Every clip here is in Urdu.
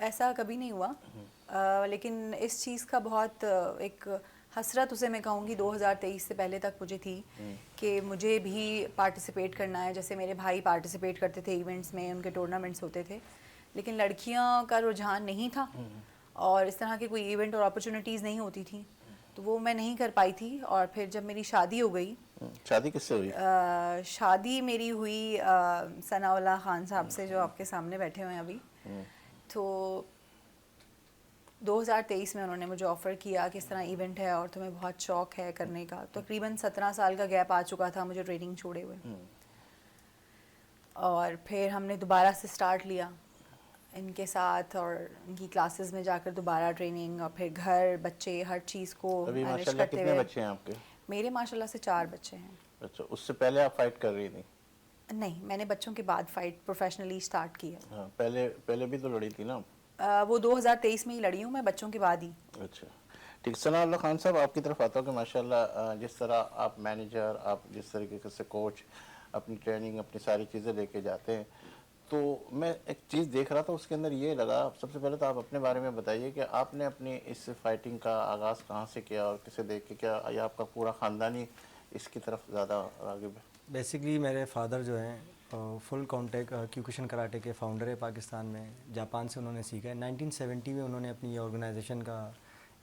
ایسا کبھی نہیں ہوا، لیکن اس چیز کا بہت ایک حسرت اسے میں کہوں گی 2023 سے پہلے تک مجھے تھی کہ مجھے بھی پارٹیسپیٹ کرنا ہے. جیسے میرے بھائی پارٹیسپیٹ کرتے تھے ایونٹس میں، ان کے ٹورنامنٹس ہوتے تھے، لیکن لڑکیاں کا رجحان نہیں تھا اور اس طرح کے کوئی ایونٹ اور اپرچونیٹیز نہیں ہوتی تھیں، تو وہ میں نہیں کر پائی تھی. اور پھر جب میری شادی ہو گئی، شادی کس سے ہوئی؟ شادی میری ہوئی ثناء اللہ خان صاحب سے، جو آپ کے سامنے بیٹھے ہوئے ہیں ابھی. تو 2023 میں انہوں نے مجھے آفر کیا کہ اس طرح ایونٹ ہے اور تمہیں بہت شوق ہے کرنے کا. تقریباً 17 سال کا گیپ آ چکا تھا مجھے ٹریننگ چھوڑے ہوئے، اور پھر ہم نے دوبارہ سے سٹارٹ لیا ان کے ساتھ، اور ان کی کلاسز میں جا کر دوبارہ ٹریننگ، اور پھر گھر، بچے، ہر چیز کو ابھی مینیج ماشاءاللہ کرتے کتنے ہوئے. بچے ہیں آپ کے؟ میرے ماشاءاللہ سے 4 بچے ہیں. اچھا، اس سے پہلے آپ فائٹ کر رہی تھی؟ نہیں، میں نے بچوں کے بعد فائٹ پروفیشنلی سٹارٹ کی ہے. ہاں، پہلے بھی تو لڑی تھی نا؟ وہ 2023 میں ہی لڑی ہوں میں، بچوں کے بعد ہی. اچھا ٹھیک. ثناء اللہ خان صاحب، آپ کی طرف آتا ہوں کہ ماشاءاللہ جس طرح آپ مینیجر، آپ جس طریقے سے کوچ اپنی ٹریننگ، اپنی ساری چیزیں لے کے جاتے ہیں، تو میں ایک چیز دیکھ رہا تھا، اس کے اندر یہ لگا. سب سے پہلے تو آپ اپنے بارے میں بتائیے کہ آپ نے اپنی اس فائٹنگ کا آغاز کہاں سے کیا اور کسے دیکھ کے کیا، یا آپ کا پورا خاندانی اس کی طرف زیادہ راغب ہے؟ بیسکلی میرے فادر جو ہیں فل کانٹیکٹ کیوکوشن کراٹے کے فاؤنڈر ہے پاکستان میں. جاپان سے انہوں نے سیکھا ہے. 1970 میں انہوں نے اپنی یہ آرگنائزیشن کا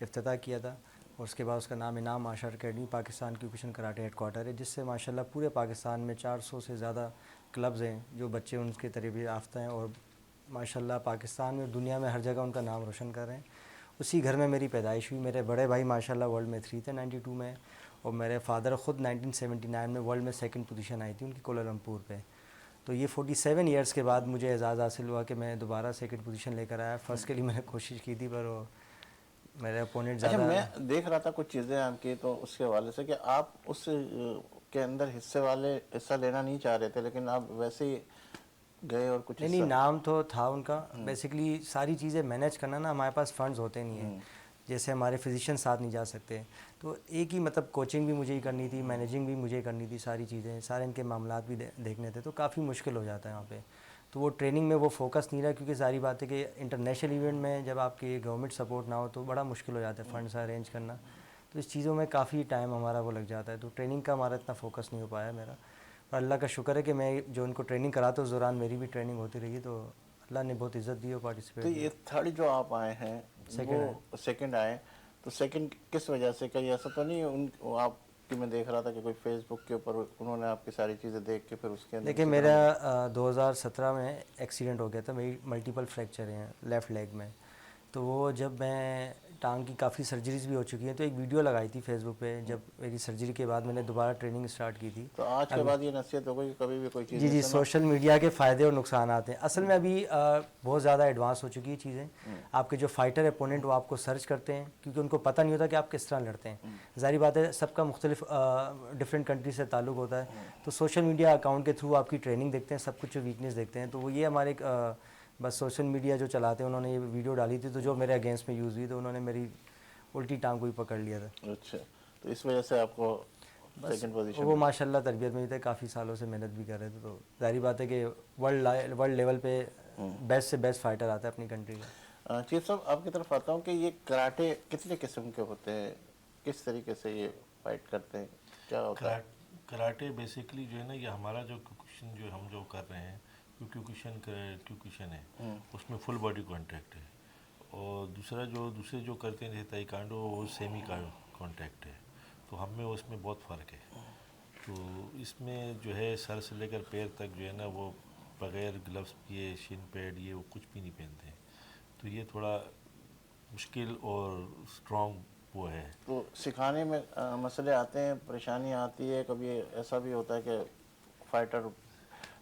افتتاح کیا تھا، اور اس کے بعد اس کا نام Inam Mashar academy Pakistan kyokushin karate headquarter ہے، جس سے ماشاءاللہ پورے پاکستان میں 400 سے زیادہ کلبز ہیں جو بچے ان کے تربیت یافتہ ہیں، اور ماشاءاللہ پاکستان میں اور دنیا میں ہر جگہ ان کا نام روشن کر رہے ہیں. اسی گھر میں میری پیدائش ہوئی. میرے بڑے بھائی ماشاءاللہ ورلڈ میں 3 تھے 92 میں، اور میرے فادر خود 1979 میں ورلڈ میں 2nd پوزیشن آئی تھی ان کی کوالالمپور پہ. تو یہ 47 ایئرس کے بعد مجھے اعزاز حاصل ہوا کہ میں دوبارہ 2nd پوزیشن لے کر آیا. فرسٹ کے لیے میں نے کوشش کی تھی، پر وہ میرے اپوننٹ اچھا، زیادہ. میں دیکھ رہا تھا کچھ چیزیں آپ کی، تو اس کے حوالے سے کہ آپ اس کے اندر حصہ لینا نہیں چاہ رہے تھے، لیکن آپ ویسے ہی گئے اور کچھ نہیں، نام تو تھا ان کا. بیسکلی ساری چیزیں مینیج کرنا نا، ہمارے پاس فنڈز ہوتے نہیں ہیں، جیسے ہمارے فزیشین ساتھ نہیں جا سکتے. تو ایک ہی مطلب کوچنگ بھی مجھے ہی کرنی تھی، مینیجنگ بھی مجھے ہی کرنی تھی، ساری چیزیں، سارے ان کے معاملات بھی دیکھنے تھے، تو کافی مشکل ہو جاتا ہے وہاں پہ. تو وہ ٹریننگ میں وہ فوکس نہیں رہا، کیونکہ ظاہری بات ہے کہ انٹرنیشنل ایونٹ میں جب آپ کی گورنمنٹ سپورٹ نہ ہو تو بڑا مشکل ہو جاتا ہے فنڈس ارینج کرنا. تو اس چیزوں میں کافی ٹائم ہمارا وہ لگ جاتا ہے. تو ٹریننگ کا ہمارا اتنا فوکس نہیں ہو پایا میرا. اور اللہ کا شکر ہے کہ میں جو ان کو ٹریننگ کراتا ہوں، اس دوران میری بھی ٹریننگ ہوتی رہی، تو اللہ نے بہت عزت دی اور پارٹیسپیٹ تو کیا. یہ تھرڈ جو آپ آئے ہیں، وہ سیکنڈ آئے، تو سیکنڈ کس وجہ سے؟ کہ ایسا تو نہیں آپ کی، میں دیکھ رہا تھا کہ کوئی فیس بک کے اوپر انہوں نے آپ کی ساری چیزیں دیکھ کے پھر اس کے اندر. دیکھیں، میرا 2017 میں ایکسیڈنٹ ہو گیا تھا. میری ملٹیپل فریکچر ہیں لیفٹ لیگ میں. تو وہ جب میں ٹانگ کی کافی سرجریز بھی ہو چکی ہیں، تو ایک ویڈیو لگائی تھی فیس بک پہ جب میری سرجری کے بعد میں نے دوبارہ ٹریننگ اسٹارٹ کی تھی. تو آج کے بعد یہ نصیحت ہو گئی کہ کبھی بھی کوئی چیز جی سوشل میڈیا کے فائدے اور نقصانات ہیں. اصل میں ابھی بہت زیادہ ایڈوانس ہو چکی ہیں چیزیں. آپ کے جو فائٹر اپوننٹ وہ آپ کو سرچ کرتے ہیں، کیونکہ ان کو پتہ نہیں ہوتا کہ آپ کس طرح لڑتے ہیں. ظاہری بات ہے سب کا مختلف ڈفرینٹ کنٹری سے تعلق ہوتا ہے. تو سوشل میڈیا اکاؤنٹ کے تھرو آپ کی ٹریننگ دیکھتے ہیں، سب کچھ ویکنیس دیکھتے ہیں. تو وہ یہ ہمارے بس سوشل میڈیا جو چلاتے ہیں، انہوں نے یہ ویڈیو ڈالی تھی، تو جو میرے اگینسٹ میں یوز ہوئی، تو انہوں نے میری الٹی ٹانگ کو ہی پکڑ لیا تھا. اچھا، تو اس وجہ سے آپ کو بس سیکنڈ پوزیشن. وہ ماشاءاللہ تربیت میں بھی تھے، کافی سالوں سے محنت بھی کر رہے تھے. تو ظاہری بات ہے کہ ورلڈ لیول پہ بیسٹ سے بیسٹ فائٹر آتا ہے اپنی کنٹری کا. چیف صاحب، آپ کی طرف آتا ہوں کہ یہ کراٹے کتنے قسم کے ہوتے ہیں؟ کس طریقے سے یہ فائٹ کرتے ہیں؟ کیا ہوتا ہے کراٹے؟ بیسیکلی جو ہے نا، یہ ہمارا جو کیوکوشن جو ہم جو کر رہے ہیں، کیوکوشن ہے، اس میں فل باڈی کانٹیکٹ ہے. اور دوسرے جو کرتے ہیں جیسے تائیکانڈو، وہ سیمی کانٹیکٹ ہے. تو ہم میں اس میں بہت فرق ہے. تو اس میں جو ہے سر سے لے کر پیر تک جو ہے نا، وہ بغیر گلوز یہ شین پیڈ یہ وہ کچھ بھی نہیں پہنتے ہیں. تو یہ تھوڑا مشکل اور اسٹرانگ وہ ہے. تو سکھانے میں مسئلے آتے ہیں، پریشانی آتی ہے؟ کبھی ایسا بھی ہوتا ہے کہ فائٹر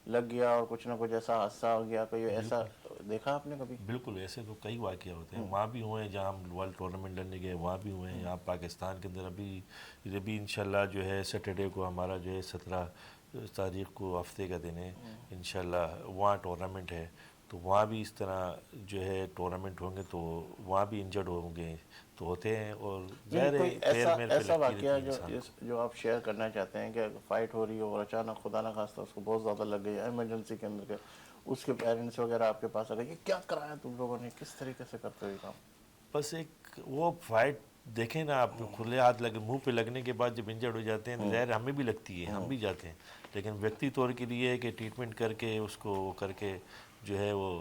لگ گیا اور کچھ نہ کچھ ایسا حادثہ ہو گیا، کوئی ایسا دیکھا آپ نے کبھی؟ بالکل، ایسے تو کئی واقعہ ہوتے ہیں. وہاں بھی ہوئے ہیں جہاں ہم ورلڈ ٹورنامنٹ لڑنے گئے، وہاں بھی ہوئے ہیں. یہاں پاکستان کے اندر ابھی انشاءاللہ جو ہے سیٹرڈے کو ہمارا جو ہے 17 تاریخ کو ہفتے کا دن ہے انشاءاللہ، وہاں ٹورنامنٹ ہے. تو وہاں بھی اس طرح جو ہے ٹورنامنٹ ہوں گے تو وہاں بھی انجرڈ ہوں گے تو ہوتے ہیں. اور ظاہر ہے کوئی پیر میل پہ ایسا لگتی واقعہ رہتی ہے انسان کو. جو آپ شیئر کرنا چاہتے ہیں کہ فائٹ ہو رہی ہو اور اچانک خدا نہ خواستہ اس کو بہت زیادہ لگ گئی ایمرجنسی کے اندر کے اس کے پیرنٹس وغیرہ آپ کے پاس آ گئے کہ کیا کرایا تم لوگوں نے, کس طریقے سے کرتے ہو یہ کام؟ بس ایک وہ فائٹ دیکھیں نا آپ, کھلے ہاتھ لگے منہ پہ لگنے کے بعد جب انجرڈ ہو جاتے ہیں تو ظاہر ہمیں بھی لگتی ہے, ہم بھی جاتے ہیں, لیکن ویکتی طور کے لیے ہے کہ ٹریٹمنٹ کر کے اس کو وہ کر کے جو ہے وہ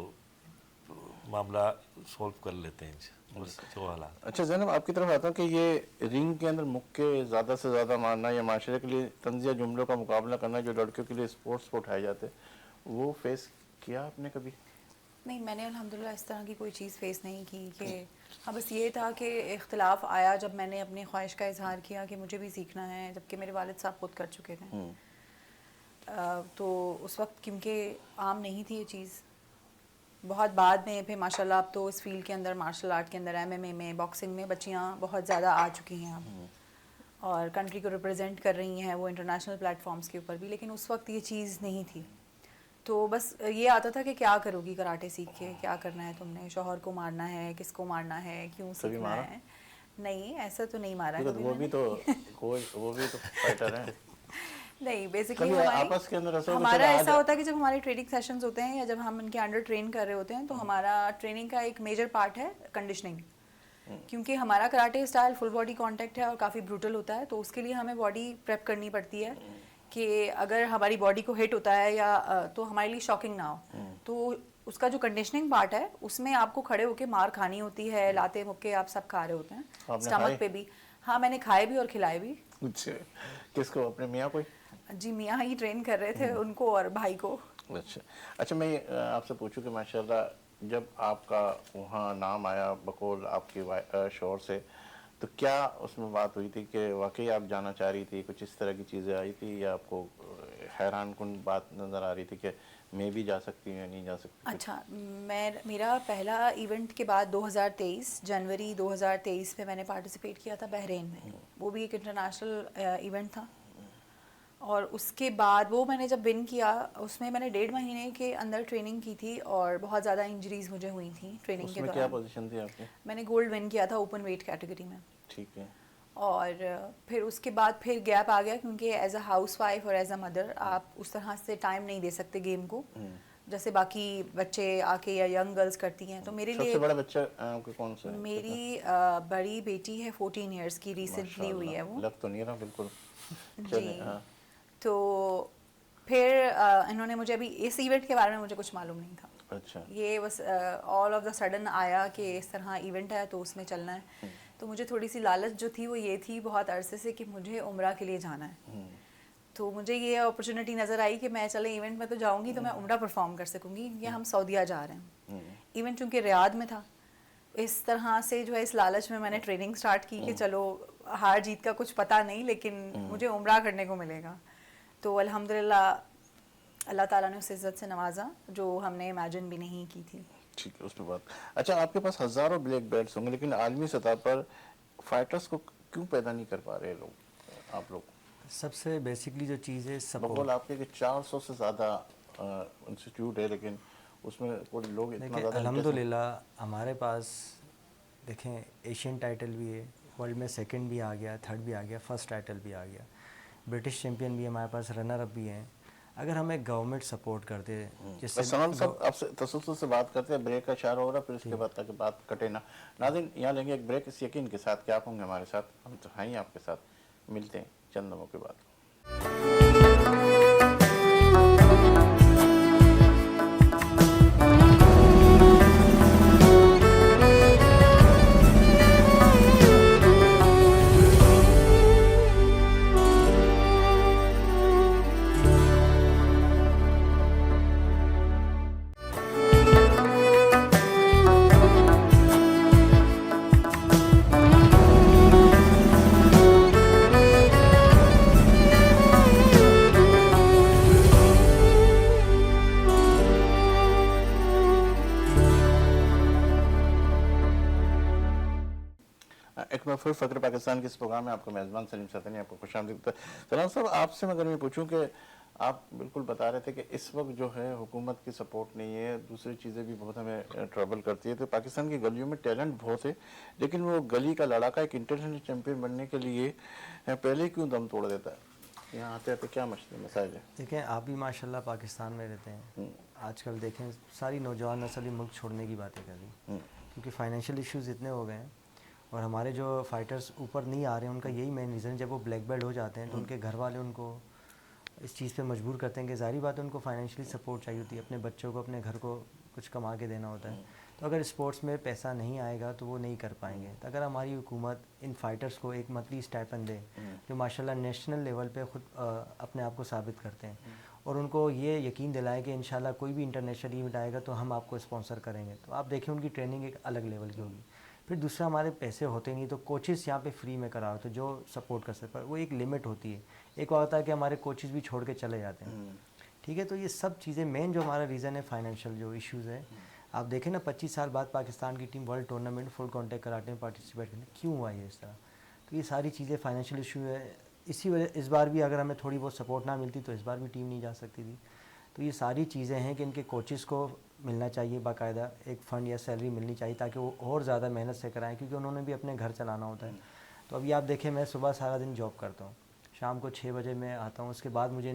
معاملہ سولو کر لیتے ہیں بس جو حالات. اچھا زینب, آپ کی طرف آتا ہوں کہ یہ رنگ کے اندر مکے زیادہ سے زیادہ مارنا یا معاشرے کے لیے طنزیہ جملوں کا مقابلہ کرنا جو لڑکیوں کے لیے اسپورٹس کو اٹھائے جاتے ہیں, وہ فیس کیا آپ نے کبھی؟ نہیں, میں نے الحمدللہ اس طرح کی کوئی چیز فیس نہیں کی کہ ہاں بس یہ تھا کہ اختلاف آیا جب میں نے اپنی خواہش کا اظہار کیا کہ مجھے بھی سیکھنا ہے, جبکہ میرے والد صاحب خود کر چکے تھے. تو اس وقت کیونکہ عام نہیں تھی یہ چیز, بہت بعد میں پھر ماشاء اللہ اب تو اس فیلڈ کے اندر مارشل آرٹ کے اندر MMA میں باکسنگ میں بچیاں بہت زیادہ آ چکی ہیں اب اور کنٹری کو ریپرزینٹ کر رہی ہیں وہ انٹرنیشنل پلیٹ فارمز کے اوپر بھی, لیکن اس وقت یہ چیز نہیں تھی. تو بس یہ آتا تھا کہ کیا کرو گی کراٹے سیکھ کے, کیا کرنا ہے تم نے, شوہر کو مارنا ہے, کس کو مارنا ہے, کیوں سیکھنا ہے. نہیں ایسا تو نہیں مارا کبھی, وہ بھی تو فائٹر ہیں. نہیں بیسکلی آپس کے اندر ہمارا ایسا ہوتا ہے کہ جب ہمارے ٹریننگ سیشنز ہوتے ہیں یا جب ہم ان کے انڈر ٹرین کر رہے ہوتے ہیں تو ہمارا ٹریننگ کا ایک میجر پارٹ ہے کنڈیشننگ, کیونکہ ہمارا karate style full body contact ہے اور کافی بروٹل ہوتا ہے, تو اس کے لیے ہمیں باڈی پریپ کرنی پڑتی ہے کہ اگر ہماری باڈی کو ہٹ ہوتا ہے یا تو ہمارے لیے شاکنگ نہ ہو. تو اس کا جو کنڈیشننگ پارٹ ہے اس میں آپ کو کھڑے ہو کے مار کھانی ہوتی ہے, لاتے مکے آپ سب کھا رہے ہوتے ہیں اسٹمک پہ بھی. ہاں میں نے کھائے بھی اور کھلائے بھی. کس کو, اپنے میاں کو؟ جی میاں ہی ٹرین کر رہے تھے ان کو اور بھائی کو. اچھا میں آپ سے پوچھوں کہ ماشاءاللہ جب آپ کا وہاں نام آیا بقول آپ کے شوہر سے, تو کیا اس میں بات ہوئی تھی کہ واقعی آپ جانا چاہ رہی تھی, کچھ اس طرح کی چیزیں آئی تھی یا آپ کو حیران کن بات نظر آ رہی تھی کہ میں بھی جا سکتی ہوں یا نہیں جا سکتی؟ اچھا, میرا پہلا ایونٹ کے بعد 2023 جنوری 2023 میں نے پارٹیسپیٹ کیا تھا بحرین میں, وہ بھی ایک انٹرنیشنل ایونٹ تھا. اور اس کے بعد وہ میں نے جب ون کیا اس میں نے 1.5 مہینے کے اندر ٹریننگ کی تھی اور بہت زیادہ انجریز مجھے ہوئی تھیں ٹریننگ کے دوران. کیا پوزیشن تھی آپ کی؟ میں نے گولڈ ون کیا تھا اوپن ویٹ کیٹیگری میں. ٹھیک ہے. اور پھر اس کے بعد پھر گیپ آ گیا کیونکہ ایز اے ہاؤس وائف اور ایز اے مدر آپ اس طرح سے ٹائم نہیں دے سکتے گیم کو جیسے باقی بچے آ کے یا ینگ گرلز کرتی ہیں. تو میرے لیے سب سے بڑا بچہ آپ کا کون سا ہے؟ میری بڑی بیٹی ہے 14 ایئرس کی, ریسنٹلی ہوئی ہے وہ. لگ تو نہیں رہا بالکل. جی تو پھر انہوں نے مجھے ابھی اس ایونٹ کے بارے میں مجھے کچھ معلوم نہیں تھا. اچھا. یہ بس آل آف دا سڈن آیا کہ اس طرح ایونٹ ہے تو اس میں چلنا ہے. تو مجھے تھوڑی سی لالچ جو تھی وہ یہ تھی بہت عرصے سے کہ مجھے عمرہ کے لیے جانا ہے. تو مجھے یہ اپرچونیٹی نظر آئی کہ میں چلے ایونٹ میں تو جاؤں گی تو میں عمرہ پرفارم کر سکوں گی کیونکہ ہم سعودیہ جا رہے ہیں. ایونٹ چونکہ ریاض میں تھا, اس طرح سے جو ہے اس لالچ میں نے ٹریننگ سٹارٹ کی کہ چلو ہار جیت کا کچھ پتہ نہیں لیکن مجھے عمرہ کرنے کو ملے گا. تو الحمدللہ اللہ تعالیٰ نے اس عزت سے نوازا جو ہم نے امیجن بھی نہیں کی تھی. ٹھیک ہے, اس پہ بات. اچھا آپ کے پاس ہزاروں بلیک بیلٹس ہوں گے لیکن عالمی سطح پر فائٹرز کو کیوں پیدا نہیں کر پا رہے لوگ, آپ لوگ؟ سب سے بیسکلی جو چیز ہے بقول آپ کے کہ 400 سے زیادہ انسٹیٹیوٹ ہے لیکن اس میں کوئی لوگ اتنا زیادہ. الحمدللہ ہمارے پاس دیکھیں ایشین ٹائٹل بھی ہے, ورلڈ میں سیکنڈ بھی آ گیا, تھرڈ بھی آ گیا, فرسٹ ٹائٹل بھی آ گیا, برٹش چیمپئن بھی ہمارے پاس, رنر اپ بھی ہیں. اگر ہمیں گورنمنٹ سپورٹ کرتے جس سے آپ سے تسلسل سے بات کرتے ہیں, بریک کا اشارہ ہو رہا ہے پھر اس کے بعد تاکہ بات کٹے نہ. ناظرین یہاں لیں گے ایک بریک اس یقین کے ساتھ کہ آپ ہوں گے ہمارے ساتھ, ہم تو ہیں ہی آپ کے ساتھ. ملتے ہیں چند لمحوں کے بعد. ایک بار پھر فخر پاکستان کے اس پروگرام میں آپ کا میزبان سلیم ساتینی آپ کو خوش آمدید. سلام صاحب, آپ سے میں اگر میں پوچھوں کہ آپ بالکل بتا رہے تھے کہ اس وقت جو ہے حکومت کی سپورٹ نہیں ہے, دوسری چیزیں بھی بہت ہمیں ٹربل کرتی ہے. تو پاکستان کی گلیوں میں ٹیلنٹ بہت ہے, لیکن وہ گلی کا لڑاکا ایک انٹرنیشنل چیمپئن بننے کے لیے پہلے کیوں دم توڑ دیتا ہے؟ یہاں آتے آتے کیا مسائل ہے؟ دیکھیں آپ بھی ماشاءاللہ پاکستان میں رہتے ہیں, آج کل دیکھیں ساری نوجوان نسل ملک چھوڑنے کی باتیں کر رہی, کیونکہ فائنینشیل ایشوز اتنے ہو گئے ہیں, اور ہمارے جو فائٹرز اوپر نہیں آ رہے ہیں ان کا یہی مین ریزن, جب وہ بلیک بیلٹ ہو جاتے ہیں تو ان کے گھر والے ان کو اس چیز پہ مجبور کرتے ہیں کہ ظاہری بات ہے ان کو فائنینشلی سپورٹ چاہیے ہوتی ہے, اپنے بچوں کو اپنے گھر کو کچھ کما کے دینا ہوتا ہے. تو اگر اسپورٹس میں پیسہ نہیں آئے گا تو وہ نہیں کر پائیں گے. تو اگر ہماری حکومت ان فائٹرز کو ایک منتھلی اسٹائپن دے جو ماشاءاللہ نیشنل لیول پہ خود اپنے آپ کو ثابت کرتے ہیں, اور ان کو یہ یقین دلائے کہ انشاءاللہ کوئی بھی انٹرنیشنل ایونٹ آئے گا تو ہم آپ کو اسپانسر کریں گے, تو آپ دیکھیں ان کی ٹریننگ ایک الگ لیول کی ہوگی. پھر دوسرا ہمارے پیسے ہوتے نہیں تو کوچز یہاں پہ فری میں کرا ہوتے جو سپورٹ کر سکتے, پر وہ ایک لمٹ ہوتی ہے. ایک وقت ہوتا ہے کہ ہمارے کوچز بھی چھوڑ کے چلے جاتے ہیں, ٹھیک ہے. تو یہ سب چیزیں مین جو ہمارا ریزن ہے فائنینشیل جو ایشوز ہے. آپ دیکھیں نا 25 سال بعد پاکستان کی ٹیم ورلڈ ٹورنامنٹ فل کانٹیکٹ کراٹے میں پارٹیسپیٹ کرنے کیوں ہوا ہے اس طرح؟ تو یہ ساری چیزیں فائنینشیل ایشو ہے. اسی وجہ اس بار بھی اگر ہمیں تھوڑی بہت سپورٹ نہ ملتی تو اس بار بھی ٹیم نہیں جا سکتی تھی. تو یہ ساری چیزیں ہیں کہ ان کے کوچز کو ملنا چاہیے باقاعدہ ایک فنڈ یا سیلری ملنی چاہیے تاکہ وہ اور زیادہ محنت سے کرائیں, کیونکہ انہوں نے بھی اپنے گھر چلانا ہوتا ہے. تو ابھی آپ دیکھیں میں صبح سارا دن جاب کرتا ہوں, شام کو 6 بجے میں آتا ہوں, اس کے بعد مجھے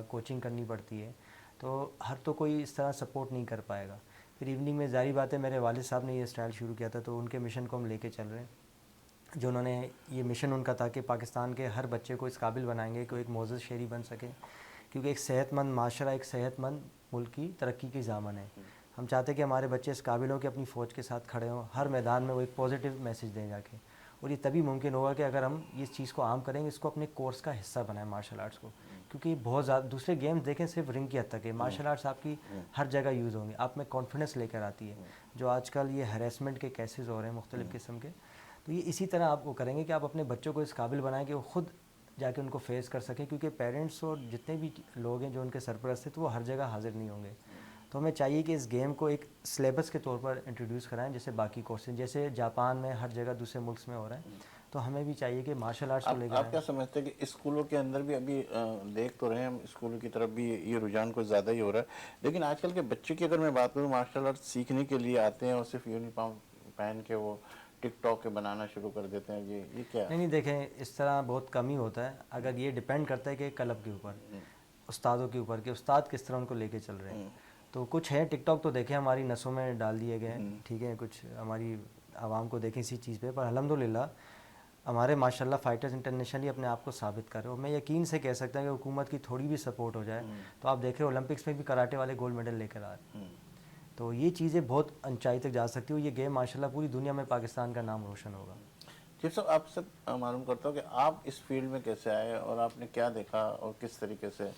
کوچنگ کرنی پڑتی ہے. تو ہر تو کوئی اس طرح سپورٹ نہیں کر پائے گا. پھر ایوننگ میں ظاہری بات ہے میرے والد صاحب نے یہ اسٹائل شروع کیا تھا تو ان کے مشن کو ہم لے کے چل رہے ہیں, جو انہوں نے یہ مشن ان کا تھا کہ پاکستان کے ہر بچے کو اس قابل بنائیں گے کہ وہ ایک معزز شہری بن سکے, کیونکہ ایک صحت مند معاشرہ ایک صحت مند ملک کی ترقی کی ضامن ہے. ہم چاہتے ہیں کہ ہمارے بچے اس قابل ہوں کہ اپنی فوج کے ساتھ کھڑے ہوں, ہر میدان میں وہ ایک پازیٹیو میسیج دیں جا کے, اور یہ تبھی ممکن ہوگا کہ اگر ہم اس چیز کو عام کریں گے, اس کو اپنے کورس کا حصہ بنائیں مارشل آرٹس کو, کیونکہ یہ بہت زیادہ دوسرے گیمز دیکھیں صرف رنگ کی حد تک ہے, مارشل آرٹس آپ کی ہر جگہ یوز ہوں گے, آپ میں کانفیڈنس لے کر آتی ہے. جو آج کل یہ ہریسمنٹ کے کیسز ہو رہے ہیں مختلف قسم کے, تو یہ اسی طرح آپ کو کریں گے کہ آپ اپنے بچوں کو اس قابل بنائیں کہ وہ خود جا کے ان کو فیس کر سکیں, کیونکہ پیرنٹس اور جتنے بھی لوگ ہیں جو ان کے سرپرست ہیں تو وہ ہر جگہ حاضر نہیں ہوں گے. تو ہمیں چاہیے کہ اس گیم کو ایک سلیبس کے طور پر انٹروڈیوس کرائیں جیسے باقی کورسز, جیسے جاپان میں ہر جگہ دوسرے ملکس میں ہو رہا ہے. تو ہمیں بھی چاہیے کہ مارشل آرٹس کو لے کر آپ کیا سمجھتے ہیں کہ اسکولوں کے اندر بھی ابھی دیکھ تو رہے ہیں ہم, اسکولوں کی طرف بھی یہ رجحان کچھ زیادہ ہی ہو رہا ہے, لیکن آج کل کے بچے کی اگر میں بات کروں مارشل آرٹ سیکھنے کے لیے آتے ہیں اور صرف یونیفارم پہن کے وہ ٹک ٹاک کے بنانا شروع کر دیتے ہیں, یہ کیا؟ نہیں دیکھیں اس طرح بہت کم ہی ہوتا ہے. اگر یہ ڈیپینڈ کرتا ہے کہ کلب کے اوپر, استادوں کے اوپر کہ استاد کس طرح ان کو لے کے چل رہے ہیں. تو کچھ ہے ٹک ٹاک تو دیکھیں ہماری نسوں میں ڈال دیے گئے ہیں, ٹھیک ہے, کچھ ہماری عوام کو دیکھیں اسی چیز پہ, پر الحمدللہ ہمارے ماشاءاللہ فائٹرز انٹرنیشنلی اپنے آپ کو ثابت کر رہے ہیں. اور میں یقین سے کہہ سکتا ہوں کہ حکومت کی تھوڑی بھی سپورٹ ہو جائے تو آپ دیکھ رہے اولمپکس میں بھی کراٹے والے گولڈ میڈل لے کر آ رہے ہیں. تو یہ چیزیں بہت اونچائی تک جا سکتی ہوں. یہ گیم ماشاءاللہ پوری دنیا میں پاکستان کا نام روشن ہوگا. چیف صاحب آپ سے معلوم کرتا ہوں کہ آپ اس فیلڈ میں کیسے آئے اور آپ نے کیا دیکھا اور کس طریقے سے,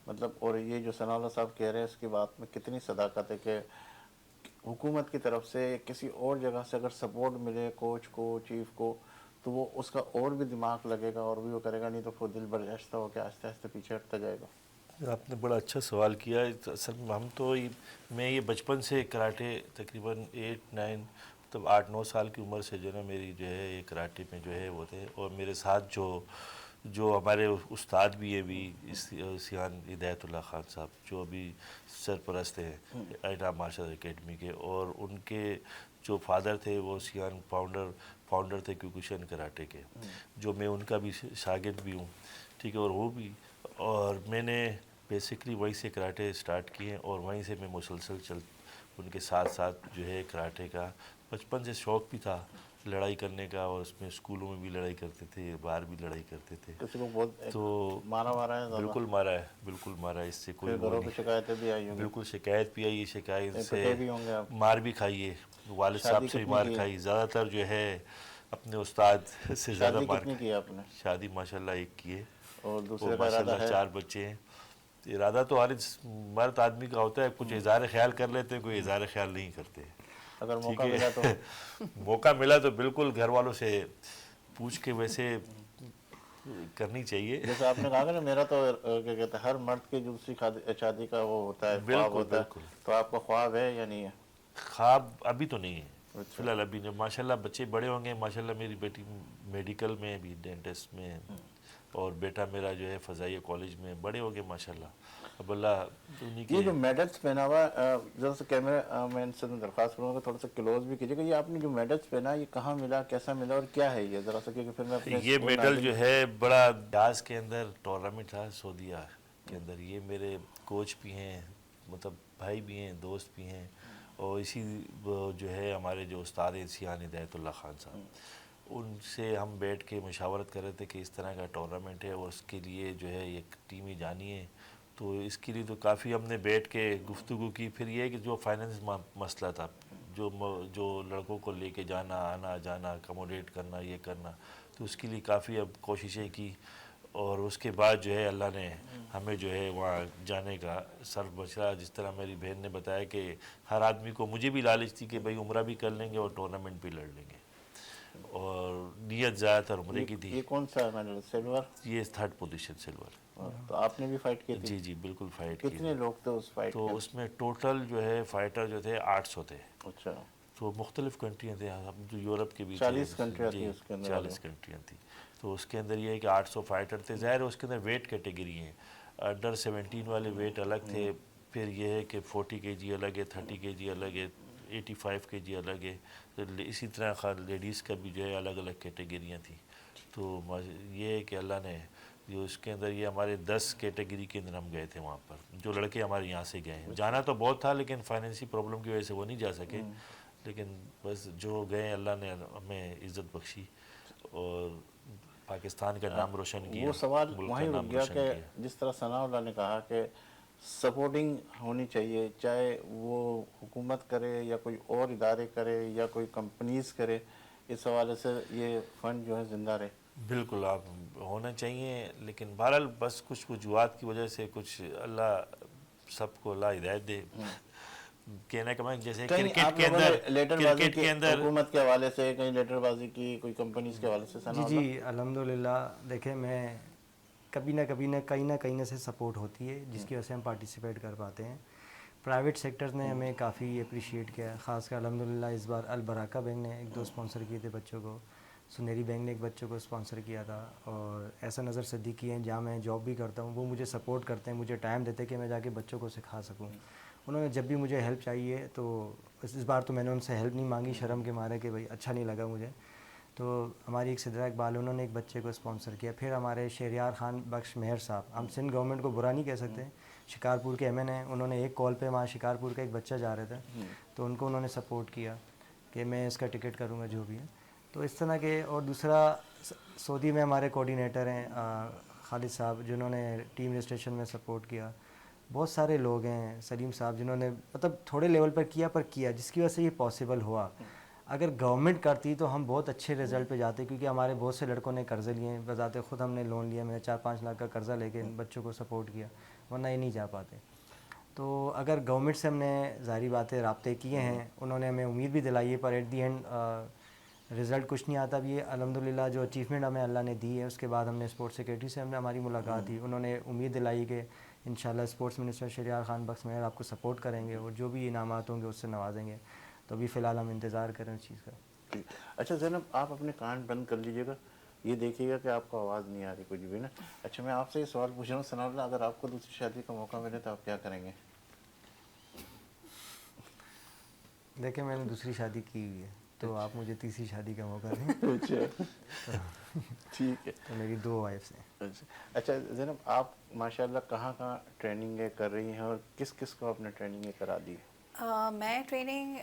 مطلب, اور یہ جو ثناء اللہ صاحب کہہ رہے ہیں اس کی بات میں کتنی صداقت ہے کہ حکومت کی طرف سے کسی اور جگہ سے اگر سپورٹ ملے کوچ کو, چیف کو, تو وہ اس کا اور بھی دماغ لگے گا اور بھی وہ کرے گا, نہیں تو وہ دل برجستہ ہو کے آہستہ آہستہ پیچھے ہٹتا جائے گا. آپ نے بڑا اچھا سوال کیا. اصل میں میں یہ بچپن سے کراٹے تقریباً 8-9 مطلب 8-9 سال کی عمر سے جو ہے نا میری جو ہے یہ کراٹے میں جو ہے وہ تھے, اور میرے ساتھ جو ہمارے استاد بھی ہیں بھی سیان ہدایت اللہ خان صاحب جو ابھی سرپرست ہیں انعام مارشل اکیڈمی کے, اور ان کے جو فادر تھے وہ سیان فاؤنڈر تھے کیوکوشن کراٹے کے, جو میں ان کا بھی شاگرد بھی ہوں, ٹھیک ہے. اور وہ بھی, اور میں نے بیسکلی وہیں سے کراٹے سٹارٹ کیے اور وہیں سے میں مسلسل ان کے ساتھ ساتھ جو ہے کراٹے کا بچپن سے شوق بھی تھا لڑائی کرنے کا, اور اس میں اسکولوں میں بھی لڑائی کرتے تھے, باہر بھی لڑائی کرتے تھے. کسی کو بہت تو مارا ہے زیادہ؟ بالکل مارا ہے, اس سے کوئی پھر وہ گھروں پہ نہیں. شکایتیں بھی آئی ہوں گی؟ بالکل شکایت بھی آئی ہے, شکایت سے پٹے بھی ہوں گے آپ؟ مار بھی کھائی ہے, والد شادی صاحب سے بھی کتنی مار کی ہے؟ کھائی, زیادہ تر جو ہے اپنے استاد سے زیادہ شادی مار کتنی کی ہے آپ نے؟ شادی ماشاءاللہ ایک کی ہے, اور اور دوسرے کا ارادہ ماشاءاللہ ہے؟ 4 بچے ہیں. ارادہ تو ہر مرد آدمی کا ہوتا ہے, کچھ اظہار خیال کر لیتے ہیں, کوئی اظہار خیال نہیں کرتے, اگر ٹھیک موقع ملا تو؟ ہے. موقع ملا تو بالکل گھر والوں سے پوچھ کے ویسے کرنی چاہیے. جیسے آپ نے کہا کہ میرا تو کیا کہتے ہیں ہر مرد کی دوسری شادی کا وہ ہوتا ہے, خواب ہوتا ہے, تو آپ کا خواب ہے یا نہیں ہے؟ خواب ابھی تو نہیں ہے اچھا. فی الحال, ابھی نہیں. ماشاءاللہ بچے بڑے ہوں گے, ماشاءاللہ میری بیٹی میڈیکل میں بھی ڈینٹسٹ میں اور بیٹا میرا جو ہے فضائیہ کالج میں بڑے ہو گئے ماشاءاللہ، اب اللہ انہیں یہ کے جو میڈلس پہنا ہوا ذرا سا کیمرہ مین سے درخواست کروں گا تھوڑا سا کلوز بھی کیجیے گا، یہ آپ نے جو میڈلس پہنا یہ کہاں ملا، کیسا ملا اور کیا ہے یہ ذرا سا، کیونکہ پھر میں اپنے یہ میڈل جو ہے بڑا ڈاس کے اندر ٹورنامنٹ تھا سعودیہ کے اندر، یہ میرے کوچ بھی ہیں، مطلب بھائی بھی ہیں، دوست بھی ہیں، اور اسی جو ہے ہمارے جو استاد ہیں سیان ہدایت اللہ خان صاحب، ان سے ہم بیٹھ کے مشاورت کر رہے تھے کہ اس طرح کا ٹورنامنٹ ہے اور اس کے لیے جو ہے ایک ٹیمی جانی ہے، تو اس کے لیے تو کافی ہم نے بیٹھ کے گفتگو کی. پھر یہ کہ جو فائننس مسئلہ تھا، جو لڑکوں کو لے کے جانا آنا جانا اکموڈیٹ کرنا یہ کرنا، تو اس کے لیے کافی اب کوششیں کی، اور اس کے بعد جو ہے اللہ نے ہمیں جو ہے وہاں جانے کا صرف بچا. جس طرح میری بہن نے بتایا کہ ہر آدمی کو، مجھے بھی لالچ تھی کہ بھئی عمرہ بھی کر لیں گے اور ٹورنامنٹ بھی لڑ لیں گے، اور نیت زیادہ تر عمرے کی تھی. یہ کون سا میڈل، سلور؟ یہ 3rd پوزیشن سلور. تو آپ نے بھی فائٹ کی تھی؟ جی جی بالکل فائٹ کی. کتنے لوگ تھے اس فائٹ تو کے؟ اس میں ٹوٹل جو ہے فائٹر جو تھے 800 تھے. اچھا. تو مختلف کنٹریاں تھیں، ہم جو یورپ کے بھی 40 کنٹریاں جی تھیں اس کے اندر؟ 40 کنٹریاں تھیں. تو اس کے اندر یہ ہے کہ 800 فائٹر تھے. ظاہر ہے اس کے اندر ویٹ کیٹیگری ہیں، انڈر 17 والے ویٹ الگ تھے، پھر یہ ہے کہ 40 kg الگ ہے، 30 kg الگ ہے، 85 kg الگ ہے. اسی طرح لیڈیز کا بھی جو ہے الگ الگ کیٹیگریاں تھیں. تو یہ ہے کہ اللہ نے جو اس کے اندر یہ ہمارے 10 کیٹیگری کے اندر ہم گئے تھے وہاں پر، جو لڑکے ہمارے یہاں سے گئے ہیں. جانا تو بہت تھا لیکن فائنینسی پرابلم کی وجہ سے وہ نہیں جا سکے، لیکن بس جو گئے اللہ نے ہمیں عزت بخشی اور پاکستان کا نام روشن کیا، وہ سوال ملک کا وہیں رک نام گیا روشن کہ کیا. جس طرح ثناء اللہ نے کہا کہ سپورٹنگ ہونی چاہیے، چاہے وہ حکومت کرے یا کوئی اور ادارے کرے یا کوئی کمپنیز کرے، اس حوالے سے یہ فنڈ جو ہے زندہ رہے. بالکل آپ ہونا چاہیے، لیکن بہرحال بس کچھ وجوہات کی وجہ سے کچھ اللہ سب کو اللہ ہدایت دے. کہنے کا میں جیسے کہیں کرکٹ آپ کے لوگوں اندر نے لیٹر بازی کرکٹ کی کے اندر حکومت کے حوالے سے کہیں لیٹر بازی کی کوئی کمپنیز کے حوالے سے جی ثناء اللہ؟ جی الحمدللہ. دیکھیں میں کبھی نہ کہیں سے سپورٹ ہوتی ہے جس کی وجہ سے ہم پارٹیسپیٹ کر پاتے ہیں. پرائیویٹ سیکٹرز نے ہمیں کافی اپریشیٹ کیا ہے، خاص کر الحمدللہ اس بار البراکہ بینک نے 1-2 اسپانسر کیے تھے بچوں کو، سنہری بینک نے ایک بچوں کو اسپانسر کیا تھا، اور ایسا نظر صدیقی ہیں جہاں میں جاب بھی کرتا ہوں، وہ مجھے سپورٹ کرتے ہیں، مجھے ٹائم دیتے ہیں کہ میں جا کے بچوں کو سکھا سکوں. انہوں نے جب بھی مجھے ہیلپ چاہیے تو اس بار تو میں نے ان سے ہیلپ نہیں مانگی شرم کے مارے کہ بھائی اچھا نہیں لگا مجھے. تو ہماری ایک سدرا اقبال انہوں نے ایک بچے کو اسپانسر کیا. پھر ہمارے شہریار خان بخش مہر صاحب، ہم سندھ گورنمنٹ کو برا نہیں کہہ سکتے، شکارپور کے ایم این ہیں، انہوں نے ایک کال پہ وہاں شکارپور کا ایک بچہ جا رہا تھا تو ان کو انہوں نے سپورٹ کیا کہ میں اس کا ٹکٹ کروں گا جو بھی ہے. تو اس طرح کے. اور دوسرا سعودی میں ہمارے کوآرڈینیٹر ہیں خالد صاحب جنہوں نے ٹیم رجسٹریشن میں سپورٹ کیا. بہت سارے لوگ ہیں، سلیم صاحب جنہوں نے مطلب تھوڑے لیول پر کیا جس کی وجہ سے یہ پاسبل ہوا. اگر گورنمنٹ کرتی تو ہم بہت اچھے رزلٹ پہ جاتے، کیونکہ ہمارے بہت سے لڑکوں نے قرضے لیے ہیں، بذات خود ہم نے لون لیا، میں نے 4-5 لاکھ کا قرضہ لے کے ان بچوں کو سپورٹ کیا، ورنہ یہ نہیں جا پاتے. تو اگر گورنمنٹ سے ہم نے ظاہری باتیں رابطے کیے ہیں، انہوں نے ہمیں امید بھی دلائی ہے، پر ایٹ دی اینڈ رزلٹ کچھ نہیں آتا. بھی الحمدللہ جو اچیومنٹ ہمیں اللہ نے دی ہے، اس کے بعد ہم نے اسپورٹس سیکریٹری سے ہماری ملاقات تھی، انہوں نے امید دلائی کہ انشاءاللہ اسپورٹس منسٹر شہریار خان بخش مہر آپ کو سپورٹ کریں گے اور جو بھی انعامات ہوں گے اس سے نوازیں گے. تو ابھی فی الحال ہم انتظار کریں اس چیز کا. اچھا زینب، آپ اپنے کان بند کر لیجئے گا، یہ دیکھیے گا کہ آپ کو آواز نہیں آ رہی کچھ بھی نا. اچھا میں آپ سے یہ سوال پوچھ رہا ہوں ثناء اللہ، اگر آپ کو دوسری شادی کا موقع ملے تو آپ کیا کریں گے؟ دیکھیں میں نے دوسری شادی کی ہوئی ہے، تو آپ مجھے تیسری شادی کا موقع دیں. اچھا ٹھیک ہے. تو میری 2 وائفس ہیں. اچھا زینب، آپ ماشاءاللہ کہاں ٹریننگیں کر رہی ہیں اور کس کس کو آپ نے ٹریننگیں کرا دی؟ میں ٹریننگ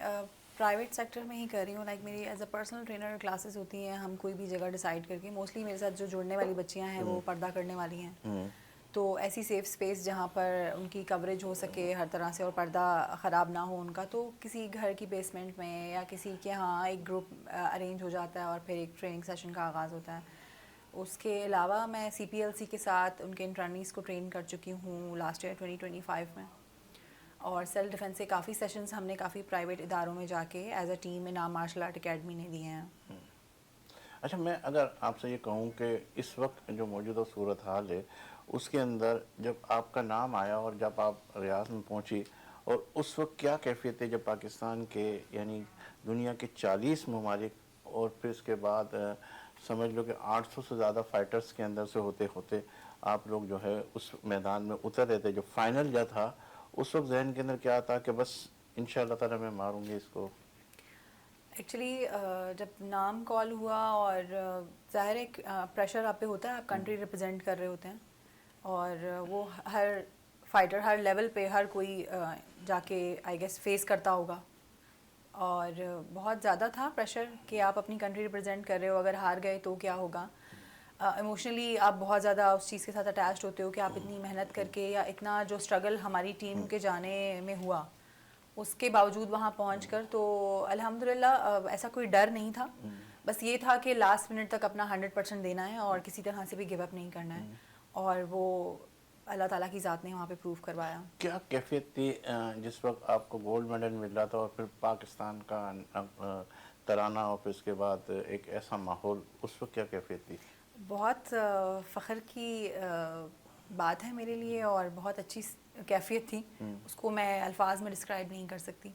پرائیویٹ سیکٹر میں ہی کر رہی ہوں. لائک میری as a personal trainer classes ہوتی ہیں، ہم کوئی بھی جگہ ڈیسائیڈ کر کے. موسٹلی میرے ساتھ جو جڑنے والی بچیاں ہیں وہ پردہ کرنے والی ہیں، تو ایسی سیف اسپیس جہاں پر ان کی کوریج ہو سکے ہر طرح سے اور پردہ خراب نہ ہو ان کا، تو کسی گھر کی بیسمنٹ میں یا کسی کے ہاں ایک گروپ ارینج ہو جاتا ہے اور پھر ایک ٹریننگ سیشن کا آغاز ہوتا ہے. اس کے علاوہ میں CPLC کے ساتھ ان کے انٹرنیز کو ٹرین کر چکی ہوں لاسٹ ایئر 2025 میں. اور سیلف ڈیفینس کے کافی سیشنز ہم نے کافی پرائیویٹ اداروں میں جا کے ایز اے ٹیم انعام مارشل آرٹ اکیڈمی نے دیے ہیں. اچھا میں اگر آپ سے یہ کہوں کہ اس وقت جو موجودہ صورتحال ہے اس کے اندر جب آپ کا نام آیا اور جب آپ ریاض میں پہنچی، اور اس وقت کیا کیفیت تھی جب پاکستان کے یعنی دنیا کے 40 ممالک اور پھر اس کے بعد سمجھ لو کہ 800 سے زیادہ فائٹرز کے اندر سے ہوتے ہوتے آپ لوگ جو ہے اس میدان میں اتر رہے تھے. جو فائنل جا تھا اس وقت ذہن کے اندر کیا تھا کہ بس انشاءاللہ تعالیٰ میں ماروں گی اس کو؟ ایکچولی جب نام کال ہوا اور ظاہر ہے پریشر آپ پہ ہوتا ہے, آپ کنٹری ریپرزینٹ کر رہے ہوتے ہیں, اور وہ ہر فائٹر ہر لیول پہ ہر کوئی جا کے آئی گیس فیس کرتا ہوگا, اور بہت زیادہ تھا پریشر کہ آپ اپنی کنٹری ریپرزینٹ کر رہے ہو, اگر ہار گئے تو کیا ہوگا. ایموشنلی آپ بہت زیادہ اس چیز کے ساتھ اٹیچڈ ہوتے ہو کہ آپ اتنی محنت کر کے یا اتنا جو اسٹرگل ہماری ٹیم کے جانے میں ہوا اس کے باوجود وہاں پہنچ کر, تو الحمدللہ ایسا کوئی ڈر نہیں تھا, بس یہ تھا کہ لاسٹ منٹ تک اپنا 100% دینا ہے اور کسی طرح سے بھی گیو اپ نہیں کرنا ہے, اور وہ اللہ تعالیٰ کی ذات نے وہاں پہ پروف کروایا. کیا کیفیت تھی جس وقت آپ کو گولڈ میڈل مل رہا تھا اور پھر پاکستان کا ترانہ اور پھر اس کے بعد ایک ایسا ماحول, اس وقت کیا کیفیت تھی؟ بہت فخر کی بات ہے میرے لیے اور بہت اچھی کیفیت تھی, اس کو میں الفاظ میں ڈسکرائب نہیں کر سکتی.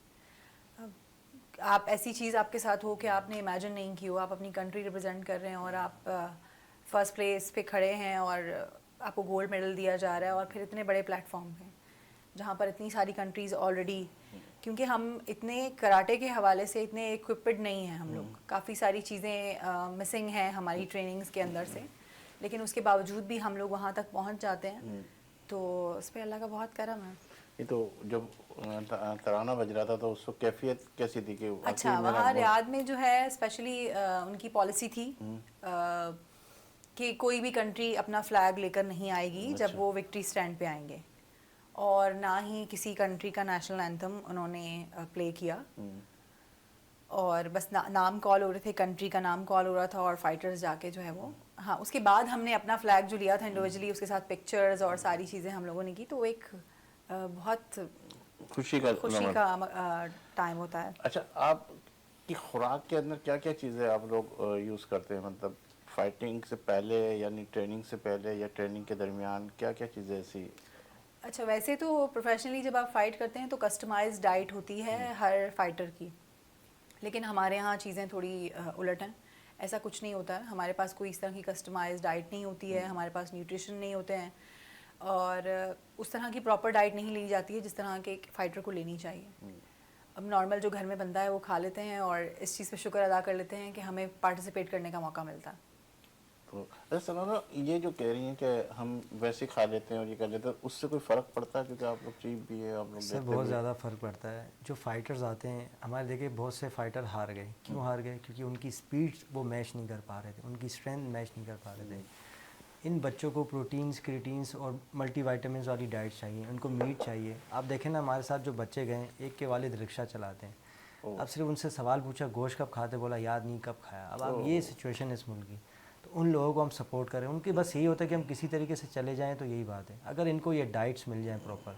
آپ ایسی چیز آپ کے ساتھ ہو کہ آپ نے امیجن نہیں کی ہو, آپ اپنی کنٹری ریپرزینٹ کر رہے ہیں اور آپ فرسٹ پلیس پہ کھڑے ہیں اور آپ کو گولڈ میڈل دیا جا رہا ہے, اور پھر اتنے بڑے پلیٹ فارم پہ جہاں پر اتنی ساری کنٹریز آلریڈی, کیونکہ ہم اتنے کراٹے کے حوالے سے اتنے ایکوپڈ نہیں ہیں, ہم لوگ کافی ساری چیزیں مسنگ ہیں ہماری ٹریننگز کے اندر سے, لیکن اس کے باوجود بھی ہم لوگ وہاں تک پہنچ جاتے ہیں, تو اس پہ اللہ کا بہت کرم ہے. یہ تو جب ترانہ بج رہا تھا تو اس وقت کیفیت کیسی تھی کہ اچھا, وہاں ریاض میں جو ہے اسپیشلی ان کی پالیسی تھی کہ کوئی بھی کنٹری اپنا فلیگ لے کر نہیں آئے گی جب وہ وکٹری سٹینڈ پہ آئیں گے, اور نہ ہی کسی کنٹری کا نیشنل اینتھم انہوں نے پلے کیا, اور بس نام کال ہو رہے تھے, کنٹری کا نام کال ہو رہا تھا, اور فائٹرز جا کے جو ہے وہ, ہاں اس کے بعد ہم نے اپنا فلیگ جو لیا تھا انڈیویجولی, اس کے ساتھ پکچرز اور ساری چیزیں ہم لوگوں نے کی, تو ایک بہت خوشی کا ٹائم ہوتا ہے. اچھا, آپ کی خوراک کے اندر کیا کیا چیزیں آپ لوگ یوز کرتے ہیں, مطلب فائٹنگ سے پہلے یعنی ٹریننگ سے پہلے یا ٹریننگ کے درمیان کیا کیا چیزیں ایسی؟ اچھا, ویسے تو پروفیشنلی جب آپ فائٹ کرتے ہیں تو کسٹمائز ڈائٹ ہوتی ہے ہر فائٹر کی, لیکن ہمارے ہاں چیزیں تھوڑی الٹ ہیں, ایسا کچھ نہیں ہوتا ہے, ہمارے پاس کوئی اس طرح کی کسٹمائز ڈائٹ نہیں ہوتی ہے, ہمارے پاس نیوٹریشن نہیں ہوتے ہیں, اور اس طرح کی پراپر ڈائٹ نہیں لی جاتی ہے جس طرح کے ایک فائٹر کو لینی چاہیے. اب نارمل جو گھر میں بنتا ہے وہ کھا لیتے ہیں اور اس چیز پہ شکر ادا کر لیتے ہیں کہ ہمیں پارٹیسپیٹ کرنے کا موقع ملتا ہے. تو اچھا سنو, یہ جو کہہ رہی ہیں کہ ہم ویسے کھا لیتے ہیں اور یہ کر لیتے ہیں, اس سے کوئی فرق پڑتا ہے کیونکہ آپ لوگ چیف بھی ہے, آپ لوگ اس سے بہت زیادہ فرق پڑتا ہے. جو فائٹرز آتے ہیں ہمارے, دیکھیں بہت سے فائٹر ہار گئے, کیوں ہار گئے؟ کیونکہ ان کی سپیڈ وہ میچ نہیں کر پا رہے تھے, ان کی اسٹرینتھ میچ نہیں کر پا رہے تھے. ان بچوں کو پروٹینز, کریٹینز اور ملٹی وائٹامنز والی ڈائٹ چاہیے, ان کو میٹ چاہیے. آپ دیکھیں نا ہمارے ساتھ جو بچے گئے, ایک کے والد رکشہ چلاتے ہیں, اب صرف ان سے سوال پوچھا گوشت کب کھاتے, بولا یاد نہیں کب کھایا. اب آپ یہ سچویشن ہے اس ملک کی, تو ان لوگوں کو ہم سپورٹ کریں, ان کے بس یہی ہوتا ہے کہ ہم کسی طریقے سے چلے جائیں, تو یہی بات ہے. اگر ان کو یہ ڈائٹس مل جائیں پراپر,